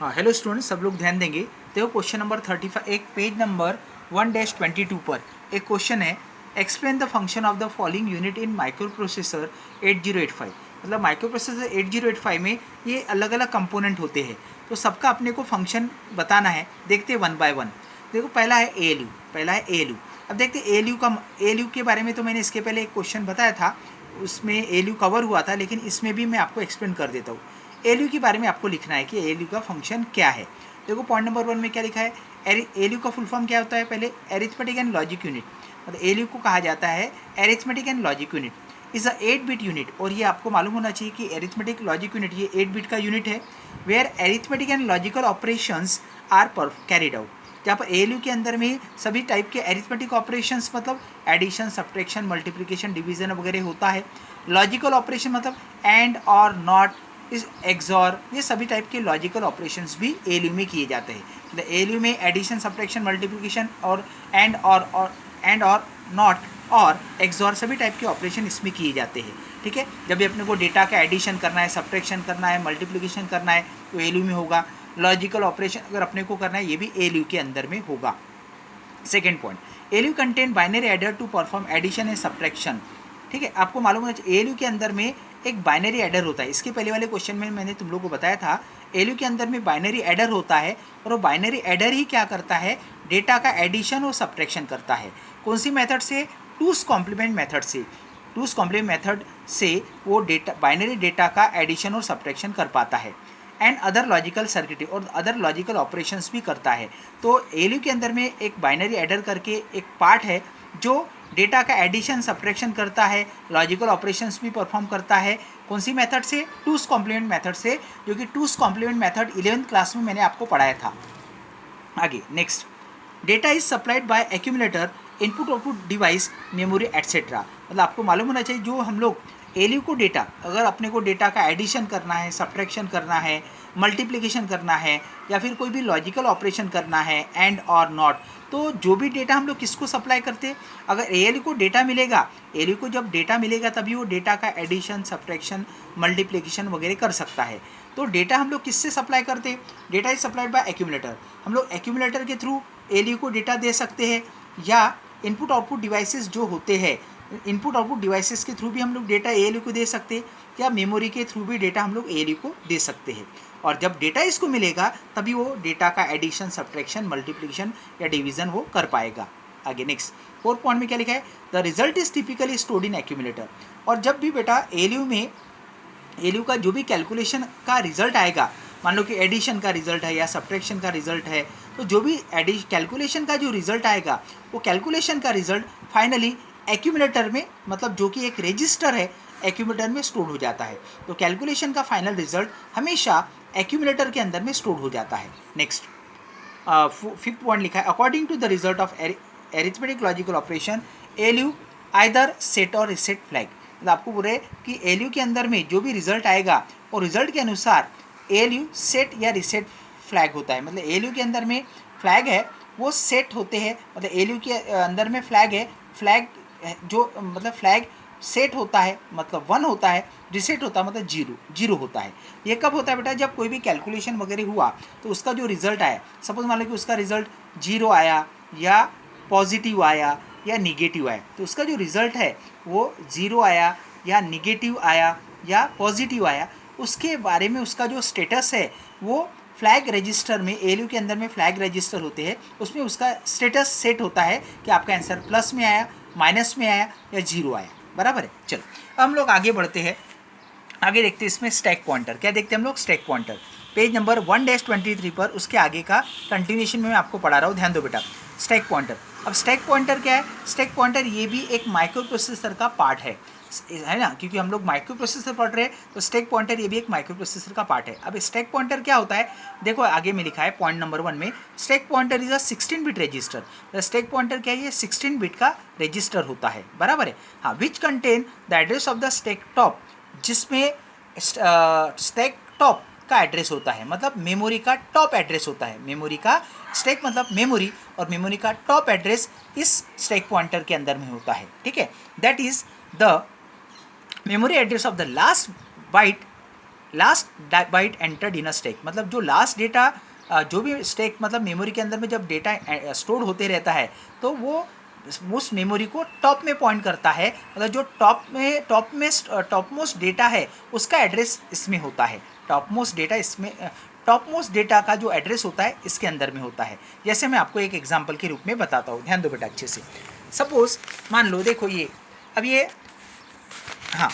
Hello students, सब लोग ध्यान देंगे। देखो क्वेश्चन नंबर 35, एक पेज नंबर 1-22 पर एक क्वेश्चन है, explain the function of the following unit in micro processor 8085। मतलब माइक्रो प्रोसेसर 8085 में ये अलग अलग कंपोनेंट होते हैं, तो सबका अपने को फंक्शन बताना है। देखते हैं वन बाय वन। देखो पहला है ए एल यू। अब देखते हैं ए एल यू के बारे में तो मैंने इसके पहले एक क्वेश्चन बताया था, उसमें ए एल यू कवर हुआ था, लेकिन इसमें भी मैं आपको एक्सप्लेन कर देता हूँ। एलयू के बारे में आपको लिखना है कि एलयू का फंक्शन क्या है। देखो पॉइंट नंबर 1 में क्या लिखा है, एलयू का फुल फॉर्म क्या होता है। पहले एरिथमेटिक एंड लॉजिक यूनिट, मतलब एलयू को कहा जाता है arithmetic and logic unit is a 8-बिट यूनिट। और ये आपको मालूम होना चाहिए कि एरिथमेटिक लॉजिक यूनिट ये 8-बिट का यूनिट है, where arithmetic and logical operations are carried out. जहाँ पर एलयू के अंदर में सभी टाइप के एरिथमेटिक ऑपरेशंस मतलब एडिशन, सब्ट्रैक्शन, मल्टीप्लिकेशन, डिवीजन वगैरह होता है। लॉजिकल ऑपरेशन मतलब एंड और नॉट, इस एक्सॉर, ये सभी टाइप के लॉजिकल ऑपरेशंस भी एलयू में किए जाते हैं। मतलब एलयू में एडिशन, सब्ट्रैक्शन, मल्टीप्लिकेशन और एंड और नॉट और एक्सॉर सभी टाइप के ऑपरेशन इसमें किए जाते हैं। ठीक है, जब भी अपने को डेटा का एडिशन करना है, सब्ट्रैक्शन करना है, मल्टीप्लिकेशन करना है तो एलयू में होगा। लॉजिकल ऑपरेशन अगर अपने को करना है ये भी एलयू के अंदर में होगा। Second point, ALU contain binary adder to perform addition and subtraction. ठीक है, आपको मालूम है एलयू के अंदर में एक बाइनरी एडर होता है। इसके पहले वाले क्वेश्चन में मैंने तुम लोगों को बताया था एलयू के अंदर में बाइनरी एडर होता है, और वो बाइनरी एडर ही क्या करता है, डेटा का एडिशन और सब्ट्रैक्शन करता है। कौन सी मेथड से, टूस कॉम्प्लीमेंट मेथड से। टूस कॉम्प्लीमेंट मेथड से वो डेटा, बाइनरी डेटा का एडिशन और सब्ट्रैक्शन कर पाता है। एंड अदर लॉजिकल सर्किटरी, और अदर लॉजिकल ऑपरेशंस भी करता है। तो एलयू के अंदर में एक बाइनरी एडर करके एक पार्ट है जो डेटा का एडिशन, सब्ट्रैक्शन करता है, लॉजिकल ऑपरेशंस भी परफॉर्म करता है। कौन सी मेथड से, टूस कॉम्प्लीमेंट मेथड से, जो कि टूस कॉम्प्लीमेंट मेथड 11th क्लास में मैंने आपको पढ़ाया था। आगे next, data is supplied by accumulator, input output device, memory etcetera. मतलब आपको मालूम होना चाहिए जो हम लोग एलयू को डेटा, अगर अपने को डेटा का एडिशन करना है, सब्ट्रैक्शन करना है, मल्टीप्लिकेशन करना है, या फिर कोई भी लॉजिकल ऑपरेशन करना है, एंड और नॉट, तो जो भी डेटा हम लोग किसको सप्लाई करते हैं, अगर एलयू को डेटा मिलेगा, एलयू को जब डेटा मिलेगा तभी वो डेटा का एडिशन, सब्ट्रैक्शन, मल्टीप्लिकेशन वगैरह कर सकता है। तो डेटा हम लोग किससे सप्लाई करते हैं, data is supplied by accumulator. हम लोग एक्यूमुलेटर के थ्रू एलयू को डेटा दे सकते हैं, या इनपुट आउटपुट डिवाइसेस जो होते हैं, इनपुट आउटपुट डिवाइसेस के थ्रू भी हम लोग डेटा एलयू को दे सकते हैं, या मेमोरी के थ्रू भी डेटा हम लोग एलयू को दे सकते हैं। और जब डेटा इसको मिलेगा तभी वो डेटा का एडिशन, सब्ट्रैक्शन, मल्टीप्लिकेशन या डिवीजन वो कर पाएगा। आगे नेक्स्ट, फोर्थ पॉइंट में क्या लिखा है, the result is typically stored in accumulator. और जब भी बेटा एलयू में, एलयू का जो भी कैलकुलेशन का रिजल्ट आएगा, मान लो कि एडिशन का रिजल्ट है या सब्ट्रैक्शन का रिजल्ट है, तो जो भी कैलकुलेशन का जो रिजल्ट आएगा, वो कैलकुलेशन का रिजल्ट फाइनली एक्यूमुलेटर में, मतलब जो कि एक रजिस्टर है, एक्यूमुलेटर में स्टोर हो जाता है। तो कैलकुलेशन का फाइनल रिजल्ट हमेशा एक्यूमुलेटर के अंदर में स्टोर हो जाता है। नेक्स्ट, फिफ्थ पॉइंट लिखा है, according to the result of arithmetic logical operation ALU either set और रिसेट फ्लैग। मतलब आपको बोल रहे कि एलयू के अंदर में जो भी रिजल्ट आएगा, और रिजल्ट के अनुसार एलयू सेट या रिसेट फ्लैग होता है। मतलब एलयू के अंदर में फ्लैग है वो सेट होते हैं, मतलब एलयू के अंदर में फ्लैग है, फ्लैग जो मतलब फ्लैग सेट होता है मतलब 1 होता है, रिसेट होता है मतलब 0 होता है। ये कब होता है बेटा, जब कोई भी कैलकुलेशन वगैरह हुआ तो उसका जो रिजल्ट आया, सपोज मान लो कि उसका रिजल्ट 0 आया या पॉजिटिव आया या निगेटिव आया, तो उसका जो रिजल्ट है वो 0 आया या निगेटिव आया या पॉजिटिव आया, उसके बारे में उसका जो स्टेटस है वो फ्लैग रजिस्टर में, एलयू के अंदर में फ्लैग रजिस्टर होते हैं, उसमें उसका स्टेटस सेट होता है कि आपका आंसर प्लस में आया, माइनस में आया या 0 आया। बराबर है। चलो अब हम लोग आगे बढ़ते हैं, आगे देखते हैं इसमें स्टैक पॉइंटर। क्या देखते हैं हम लोग, स्टैक पॉइंटर पेज नंबर 1-23 पर, उसके आगे का कंटिन्यूएशन में मैं आपको पढ़ा रहा हूँ, ध्यान दो बेटा। स्टैक पॉइंटर, अब स्टैक पॉइंटर क्या है, स्टैक पॉइंटर ये भी एक माइक्रो प्रोसेसर का पार्ट है ना, क्योंकि हम लोग माइक्रो प्रोसेसर पढ़ रहे हैं, तो स्टैक पॉइंटर ये भी एक माइक्रो प्रोसेसर का पार्ट है। अब स्टैक पॉइंटर क्या होता है, देखो आगे में लिखा है पॉइंट नंबर 1 में, स्टैक पॉइंटर इज अ 16-बिट रजिस्टर। स्टैक पॉइंटर क्या है, ये 16-बिट का रजिस्टर होता है। बराबर है, हाँ, which contain the address of the stack top, जिसमें स्टैक टॉप का एड्रेस होता है, मतलब मेमोरी का टॉप एड्रेस होता है। मेमोरी का स्टैक मतलब मेमोरी, और मेमोरी का टॉप एड्रेस इस स्टैक पॉइंटर के अंदर में होता है। ठीक है, that is the memory address of the last byte last byte entered in a stack, मतलब जो लास्ट डेटा जो भी स्टैक मतलब मेमोरी के अंदर में जब डेटा स्टोर होते रहता है तो वो उस मेमोरी को टॉप में पॉइंट करता है, मतलब जो टॉप मोस्ट डेटा है उसका एड्रेस इसमें होता है। टॉप मोस्ट डेटा का जो एड्रेस होता है इसके अंदर में होता है। जैसे मैं आपको एक एग्जांपल के रूप में बताता हूँ, ध्यान दो बेटा अच्छे से। सपोज मान लो, देखो ये अब ये, हाँ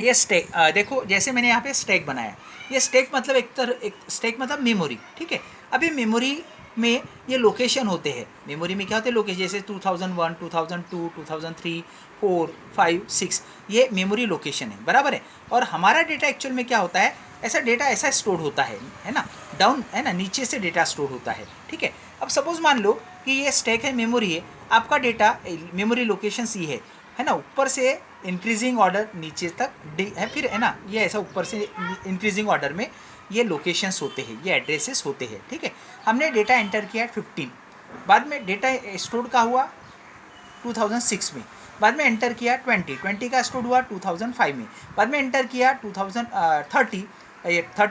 ये स्टैक, देखो जैसे मैंने यहाँ पे स्टैक बनाया, ये स्टैक मतलब एक स्टैक मतलब मेमोरी, ठीक है। अभी मेमोरी में ये लोकेशन होते हैं, मेमोरी में क्या होते हैं लोकेशन, जैसे 2001, 2002, 2003, 4, 5, 6, ये मेमोरी लोकेशन है, बराबर है। और हमारा डेटा एक्चुअल में क्या होता है, ऐसा डेटा ऐसा स्टोर होता है ना, डाउन है ना, नीचे से डेटा स्टोर होता है, ठीक है। अब सपोज मान लो कि ये स्टैक है, मेमोरी है, आपका डेटा मेमोरी लोकेशन सी है ना, ऊपर से इंक्रीजिंग ऑर्डर नीचे तक है, फिर है ना ये ऐसा ऊपर से इंक्रीजिंग ऑर्डर में ये लोकेशंस होते हैं, ये एड्रेसेस होते हैं, ठीक है। हमने डेटा एंटर किया 15, बाद में डेटा स्टोर का हुआ 2006 में, बाद में एंटर किया 20 का स्टोर हुआ 2005 में, बाद में एंटर किया 30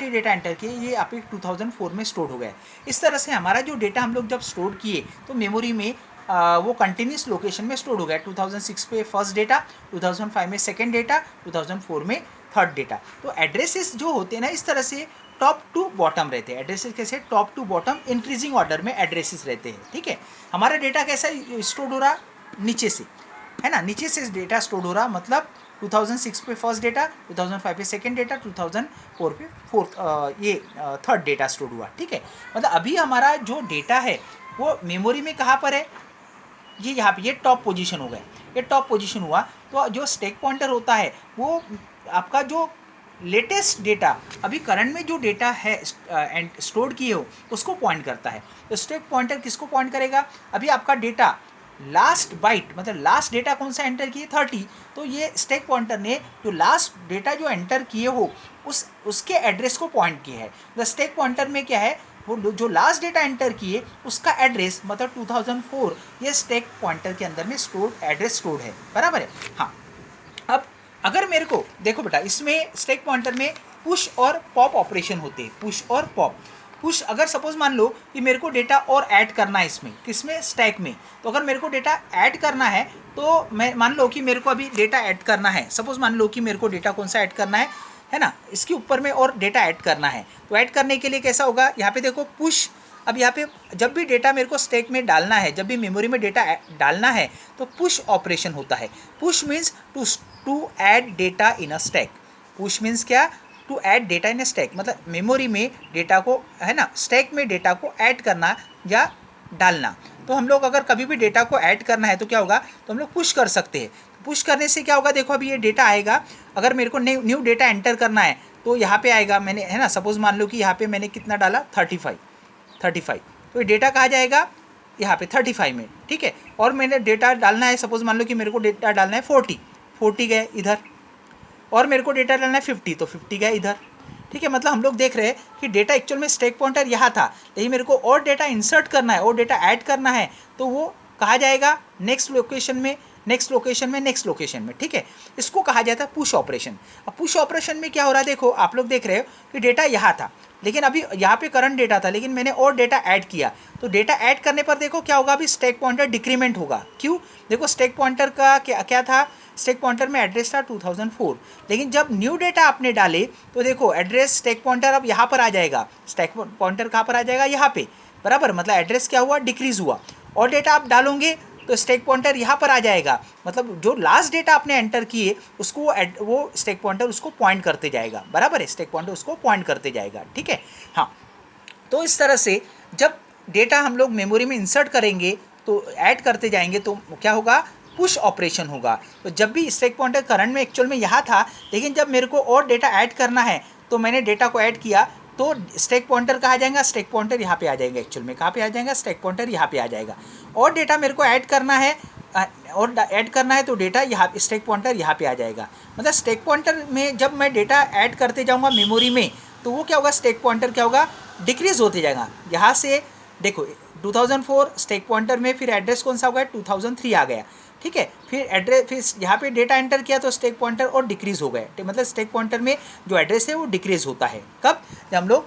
डेटा एंटर किए, ये आप 2004 में स्टोर हो गया। इस तरह से हमारा जो डेटा हम लोग जब स्टोर किए तो मेमोरी में वो कंटिन्यूस लोकेशन में स्टोर हो गया। 2006 पे फर्स्ट डेटा, 2005 में सेकेंड डेटा, 2004 में थर्ड डेटा। तो एड्रेसेस जो होते हैं ना, इस तरह से टॉप टू बॉटम रहते हैं। एड्रेसेस कैसे, top to bottom increasing order में एड्रेसेस रहते हैं, ठीक है। हमारा डेटा कैसा स्टोर हो रहा, नीचे से, है ना, नीचे से डेटा स्टोर हो रहा, मतलब 2006 पे फर्स्ट डेटा, 2005 पे सेकेंड डेटा, 2004 पे थर्ड डेटा स्टोर हुआ, ठीक है। मतलब अभी हमारा जो डेटा है वो मेमोरी में कहाँ पर है, ये यहाँ पे, ये टॉप पोजीशन हो गया, ये टॉप पोजीशन हुआ। तो जो स्टैक पॉइंटर होता है वो आपका जो लेटेस्ट डेटा, अभी करंट में जो डेटा है स्टोर किए हो उसको पॉइंट करता है। तो स्टैक पॉइंटर किसको पॉइंट करेगा, अभी आपका डेटा लास्ट बाइट, मतलब लास्ट डेटा कौन सा एंटर किए 30, तो ये स्टैक पॉइंटर ने जो लास्ट डेटा जो एंटर किए हो उसके एड्रेस को पॉइंट किया है। द स्टैक पॉइंटर में क्या है, वो जो लास्ट डेटा एंटर किए उसका एड्रेस मतलब 2004 ये स्टैक पॉइंटर के अंदर में एड्रेस स्टोर्ड है, बराबर है। हाँ, अब अगर मेरे को देखो बेटा, इसमें स्टैक पॉइंटर में पुश और पॉप ऑपरेशन होते हैं, पुश और पॉप। पुश, अगर सपोज मान लो कि मेरे को डेटा और ऐड करना है इसमें, किसमें, स्टैक में, तो अगर मेरे को डेटा ऐड करना है तो मैं मान लो कि मेरे को अभी डेटा ऐड करना है, सपोज मान लो कि मेरे को डेटा कौन सा ऐड करना है ना, इसके ऊपर में और डेटा ऐड करना है। तो ऐड करने के लिए कैसा होगा, यहाँ पे देखो पुश, अब यहाँ पे जब भी डेटा मेरे को स्टैक में डालना है, जब भी मेमोरी में डेटा डालना है तो पुश ऑपरेशन होता है। Push means to add data in a stack. Push means क्या, to add data in a stack, मतलब मेमोरी में डेटा को, है ना, स्टैक में डेटा को ऐड करना या डालना। तो हम लोग अगर कभी भी डेटा को ऐड करना है तो क्या होगा, तो हम लोग पुश कर सकते हैं। पुश करने से क्या होगा, देखो अभी ये डेटा आएगा, अगर मेरे को न्यू डेटा एंटर करना है तो यहाँ पे आएगा, मैंने, है ना, सपोज मान लो कि यहाँ पे मैंने कितना डाला 35, तो ये डेटा कहाँ जाएगा, यहाँ पे 35 में, ठीक है। और मैंने डेटा डालना है, सपोज मान लो कि मेरे को डेटा डालना है 40 गए इधर, और मेरे को डेटा डालना है 50, तो 50 गए इधर, ठीक है। मतलब हम लोग देख रहे हैं कि डेटा एक्चुअल में स्टैक पॉइंटर यहाँ था, लेकिन मेरे को और डेटा इंसर्ट करना है और डेटा ऐड करना है, तो वो कहाँ जाएगा, नेक्स्ट लोकेशन में, ठीक है। इसको कहा जाता है पुश ऑपरेशन। अब पुश ऑपरेशन में क्या हो रहा है, देखो आप लोग देख रहे हो कि डेटा यहाँ था, लेकिन अभी यहाँ पे करंट डेटा था, लेकिन मैंने और डेटा ऐड किया, तो डेटा ऐड करने पर देखो क्या होगा, अभी स्टैक पॉइंटर डिक्रीमेंट होगा। क्यों, देखो स्टैक पॉइंटर का क्या था, स्टैक पॉइंटर में एड्रेस था 2004, लेकिन जब न्यू डेटा आपने डाले तो देखो एड्रेस स्टैक पॉइंटर अब यहाँ पर आ जाएगा, स्टैक पॉइंटर कहाँ पर आ जाएगा, यहाँ पे, बराबर। मतलब एड्रेस क्या हुआ, डिक्रीज हुआ। और डेटा आप डालोगे तो स्टैक पॉइंटर यहाँ पर आ जाएगा, मतलब जो लास्ट डेटा आपने एंटर किए उसको वो स्टैक पॉइंटर उसको पॉइंट करते जाएगा, बराबर है, स्टैक पॉइंटर उसको पॉइंट करते जाएगा, ठीक है। हाँ, तो इस तरह से जब डेटा हम लोग मेमोरी में इंसर्ट करेंगे तो ऐड करते जाएंगे तो क्या होगा, पुश ऑपरेशन होगा। तो जब भी स्टैक पॉइंटर करंट में एक्चुअल में यहाँ था, लेकिन जब मेरे को और डेटा ऐड करना है तो मैंने डेटा को ऐड किया, तो स्टैक पॉइंटर कहाँ जाएगा, स्टैक पॉइंटर यहाँ पे आ जाएगा, एक्चुअल में कहाँ पे आ जाएगा, स्टैक पॉइंटर यहाँ पे आ जाएगा। और डेटा मेरे को ऐड करना है तो डेटा यहाँ, स्टैक पॉइंटर यहाँ पे आ जाएगा। मतलब स्टैक पॉइंटर में जब मैं डेटा ऐड करते जाऊँगा मेमोरी में तो वो क्या होगा, स्टैक पॉइंटर क्या होगा, डिक्रीज होते जाएगा। यहाँ से देखो 2004 स्टैक पॉइंटर में फिर एड्रेस कौन सा हो गया, 2003 आ गया, ठीक है। फिर एड्रेस, फिर यहाँ पे डेटा एंटर किया तो स्टैक पॉइंटर और डिक्रीज़ हो गए, मतलब स्टैक पॉइंटर में जो एड्रेस है वो डिक्रीज़ होता है। कब? जब हम लोग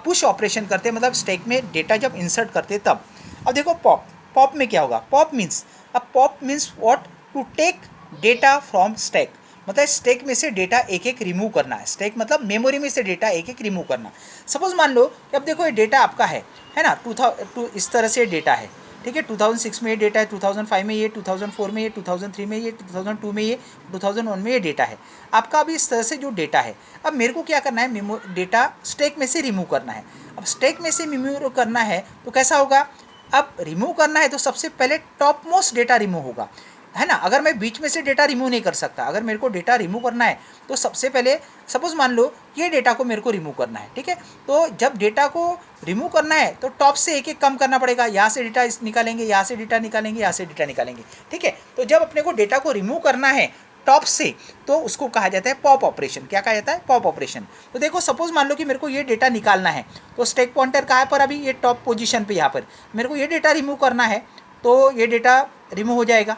पुश ऑपरेशन करते हैं, मतलब स्टैक में डेटा जब इंसर्ट करते हैं तब। अब देखो पॉप, पॉप में क्या होगा? पॉप मीन्स, अब pop means what? To take data from stack, मतलब स्टैक में से डेटा एक एक रिमूव करना है। स्टैक मतलब मेमोरी में से डेटा एक एक रिमूव करना। सपोज मान लो कि अब देखो ये डेटा आपका है ना, इस तरह से डेटा है, ठीक है। 2006 में ये डेटा है, 2005 में ये, 2004 में ये, 2003 में ये, 2002 में ये, 2001 में ये डेटा है आपका। अभी इस तरह से जो डेटा है, अब मेरे को क्या करना है? डेटा स्टैक में से रिमूव करना है। अब स्टैक में से रिमूव करना है तो कैसा होगा? अब रिमूव करना है तो सबसे पहले टॉप मोस्ट डेटा रिमूव होगा, है ना। अगर मैं बीच में से डेटा रिमूव नहीं कर सकता, अगर मेरे को डेटा रिमूव करना है तो सबसे पहले सपोज मान लो ये डेटा को मेरे को रिमूव करना है, ठीक है। तो जब डेटा को रिमूव करना है तो टॉप से एक एक कम करना पड़ेगा। यहाँ से डेटा निकालेंगे, यहाँ से डेटा निकालेंगे, यहाँ से डेटा निकालेंगे, ठीक है। तो जब अपने को डेटा को रिमूव करना है टॉप से, तो उसको कहा जाता है पॉप ऑपरेशन। क्या कहा जाता है? Pop operation. तो देखो सपोज मान लो कि मेरे को ये डेटा निकालना है, तो स्टैक पॉइंटर कहाँ पर? अभी ये टॉप पोजीशन पे यहाँ पर मेरे को ये डेटा रिमूव करना है, तो ये डेटा रिमूव हो जाएगा,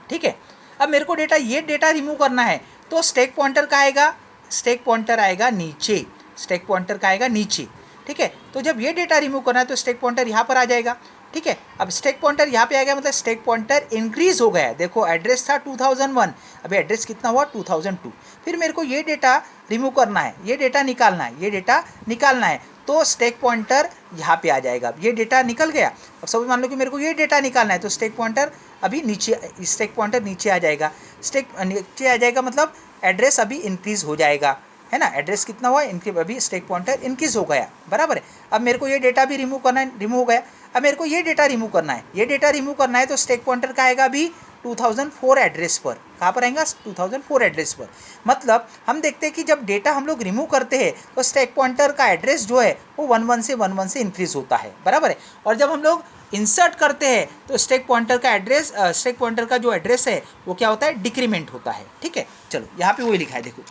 ठीक है। अब मेरे को ये डेटा रिमूव करना है तो स्टैक पॉइंटर का आएगा, स्टैक पॉइंटर आएगा नीचे, स्टैक पॉइंटर का आएगा नीचे, ठीक है। तो जब ये डेटा रिमूव करना है तो स्टैक पॉइंटर यहाँ पर आ जाएगा, ठीक है। अब स्टैक पॉइंटर यहाँ पे आ गया, मतलब स्टैक पॉइंटर इंक्रीज हो गया है। देखो एड्रेस था 2001, अभी एड्रेस कितना हुआ? 2002। फिर मेरे को ये डेटा रिमूव करना है, ये डेटा निकालना है, ये डेटा निकालना है, तो स्टैक पॉइंटर यहाँ पे आ जाएगा। ये डेटा निकल गया। अब सपोज मान लो कि मेरे को ये डेटा निकालना है तो स्टैक पॉइंटर अभी नीचे, स्टैक पॉइंटर नीचे आ जाएगा। स्टैक नीचे आ जाएगा मतलब एड्रेस अभी इंक्रीज़ हो जाएगा, है ना। एड्रेस कितना हुआ? अभी स्टैक पॉइंटर इंक्रीज़ हो गया, बराबर है। अब मेरे को ये डेटा भी रिमूव करना है, रिमूव हो गया। अब मेरे को ये डेटा रिमूव करना है, ये डेटा रिमूव करना है तो स्टैक पॉइंटर का आएगा अभी 2004 एड्रेस पर। कहाँ पर आएगा? 2004 एड्रेस पर। मतलब हम देखते हैं कि जब डेटा हम लोग रिमूव करते हैं तो स्टैक पॉइंटर का एड्रेस जो है वो 11 से इंक्रीज़ होता है, बराबर है। और जब हम लोग इंसर्ट करते हैं तो स्टैक पॉइंटर का एड्रेस, स्टैक पॉइंटर का जो एड्रेस है वो क्या होता है? डिक्रीमेंट होता है, ठीक है। चलो यहाँ पे वही लिखा है, देखो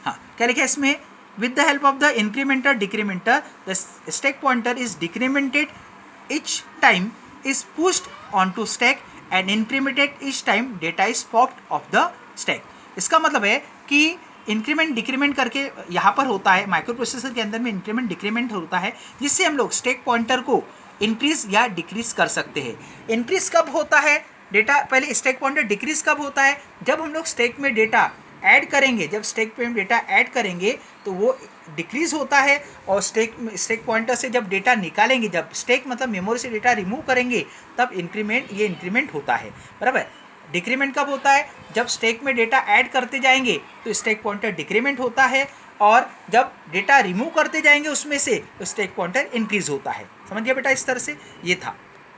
हाँ क्या लिखा है इसमें? With the help of the incrementer decrementer the stack pointer is decremented each time is pushed onto stack and incremented each time data is popped off the stack। इसका मतलब है कि इंक्रीमेंट डिक्रीमेंट करके यहाँ पर होता है, माइक्रो प्रोसेसर के अंदर में इंक्रीमेंट डिक्रीमेंट होता है, जिससे हम लोग स्टैक पॉइंटर को इंक्रीज या डिक्रीज कर सकते हैं। इंक्रीज कब होता है डेटा? पहले स्टैक पॉइंटर डिक्रीज कब होता है? जब हम लोग स्टैक में डेटा ऐड करेंगे, जब स्टैक पे डेटा ऐड करेंगे तो वो डिक्रीज होता है। और स्टैक पॉइंटर से जब डेटा निकालेंगे, जब स्टैक मतलब मेमोरी से डेटा रिमूव करेंगे, तब ये इंक्रीमेंट होता है, बराबर। डिक्रीमेंट कब होता है? जब स्टैक में डेटा ऐड करते जाएंगे तो स्टैक पॉइंटर डिक्रीमेंट होता है, और जब डेटा रिमूव करते जाएंगे उसमें से तो स्टैक पॉइंटर इंक्रीज होता है। समझ गया बेटा? इस तरह से ये था।